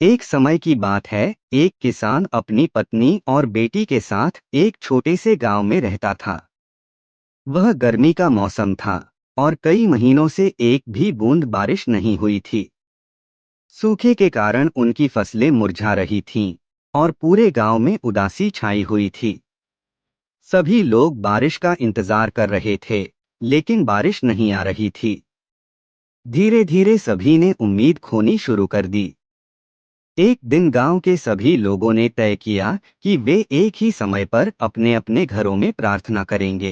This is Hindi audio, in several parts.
एक समय की बात है, एक किसान अपनी पत्नी और बेटी के साथ एक छोटे से गांव में रहता था। वह गर्मी का मौसम था और कई महीनों से एक भी बूंद बारिश नहीं हुई थी। सूखे के कारण उनकी फसलें मुरझा रही थीं और पूरे गांव में उदासी छाई हुई थी। सभी लोग बारिश का इंतजार कर रहे थे, लेकिन बारिश नहीं आ रही थी। धीरे धीरे सभी ने उम्मीद खोनी शुरू कर दी। एक दिन गांव के सभी लोगों ने तय किया कि वे एक ही समय पर अपने अपने घरों में प्रार्थना करेंगे।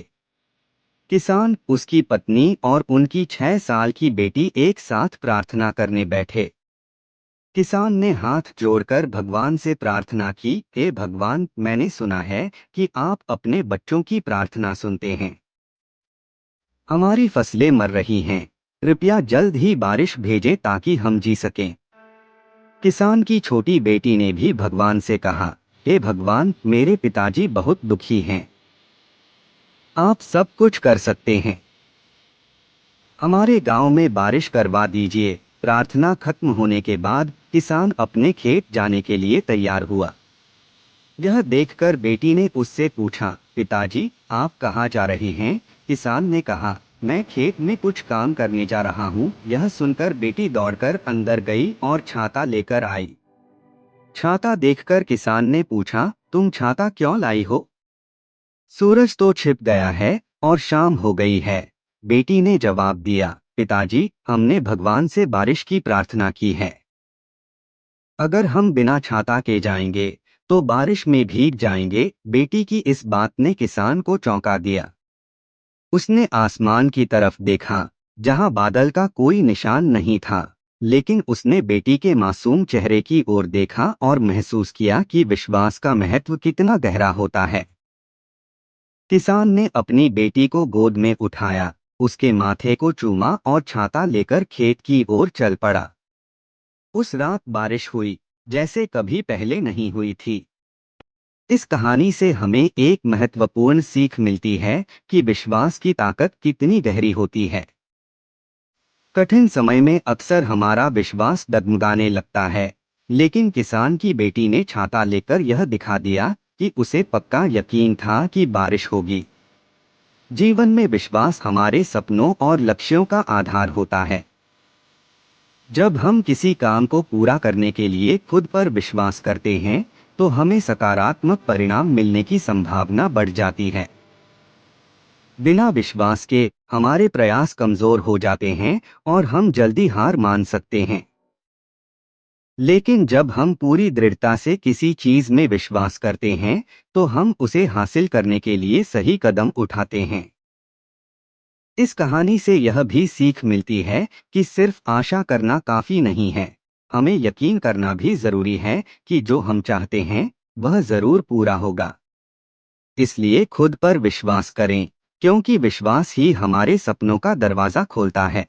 किसान, उसकी पत्नी और उनकी 6 साल की बेटी एक साथ प्रार्थना करने बैठे। किसान ने हाथ जोड़कर भगवान से प्रार्थना की, हे भगवान, मैंने सुना है कि आप अपने बच्चों की प्रार्थना सुनते हैं। हमारी फसलें मर रही हैं। कृपया जल्द ही बारिश भेजें ताकि हम जी सकें। किसान की छोटी बेटी ने भी भगवान से कहा, हे भगवान, मेरे पिताजी बहुत दुखी हैं। आप सब कुछ कर सकते हैं। हमारे गांव में बारिश करवा दीजिए। प्रार्थना खत्म होने के बाद किसान अपने खेत जाने के लिए तैयार हुआ। यह देखकर बेटी ने उससे पूछा, पिताजी, आप कहाँ जा रहे हैं? किसान ने कहा, मैं खेत में कुछ काम करने जा रहा हूँ। यह सुनकर बेटी दौड़कर अंदर गई और छाता लेकर आई। छाता देखकर किसान ने पूछा, तुम छाता क्यों लाई हो? सूरज तो छिप गया है और शाम हो गई है। बेटी ने जवाब दिया, पिताजी, हमने भगवान से बारिश की प्रार्थना की है। अगर हम बिना छाता के जाएंगे तो बारिश में भीग जाएंगे। बेटी की इस बात ने किसान को चौंका दिया। उसने आसमान की तरफ देखा, जहां बादल का कोई निशान नहीं था, लेकिन उसने बेटी के मासूम चेहरे की ओर देखा और महसूस किया कि विश्वास का महत्व कितना गहरा होता है। किसान ने अपनी बेटी को गोद में उठाया, उसके माथे को चूमा और छाता लेकर खेत की ओर चल पड़ा। उस रात बारिश हुई, जैसे कभी पहले नहीं हुई थी। इस कहानी से हमें एक महत्वपूर्ण सीख मिलती है कि विश्वास की ताकत कितनी गहरी होती है। कठिन समय में अक्सर हमारा विश्वास डगमगाने लगता है, लेकिन किसान की बेटी ने छाता लेकर यह दिखा दिया कि उसे पक्का यकीन था कि बारिश होगी। जीवन में विश्वास हमारे सपनों और लक्ष्यों का आधार होता है। जब हम किसी काम को पूरा करने के लिए खुद पर विश्वास करते हैं, तो हमें सकारात्मक परिणाम मिलने की संभावना बढ़ जाती है। बिना विश्वास के हमारे प्रयास कमजोर हो जाते हैं और हम जल्दी हार मान सकते हैं। लेकिन जब हम पूरी दृढ़ता से किसी चीज में विश्वास करते हैं, तो हम उसे हासिल करने के लिए सही कदम उठाते हैं। इस कहानी से यह भी सीख मिलती है कि सिर्फ आशा करना काफी नहीं है। हमें यकीन करना भी जरूरी है कि जो हम चाहते हैं वह जरूर पूरा होगा। इसलिए खुद पर विश्वास करें, क्योंकि विश्वास ही हमारे सपनों का दरवाजा खोलता है।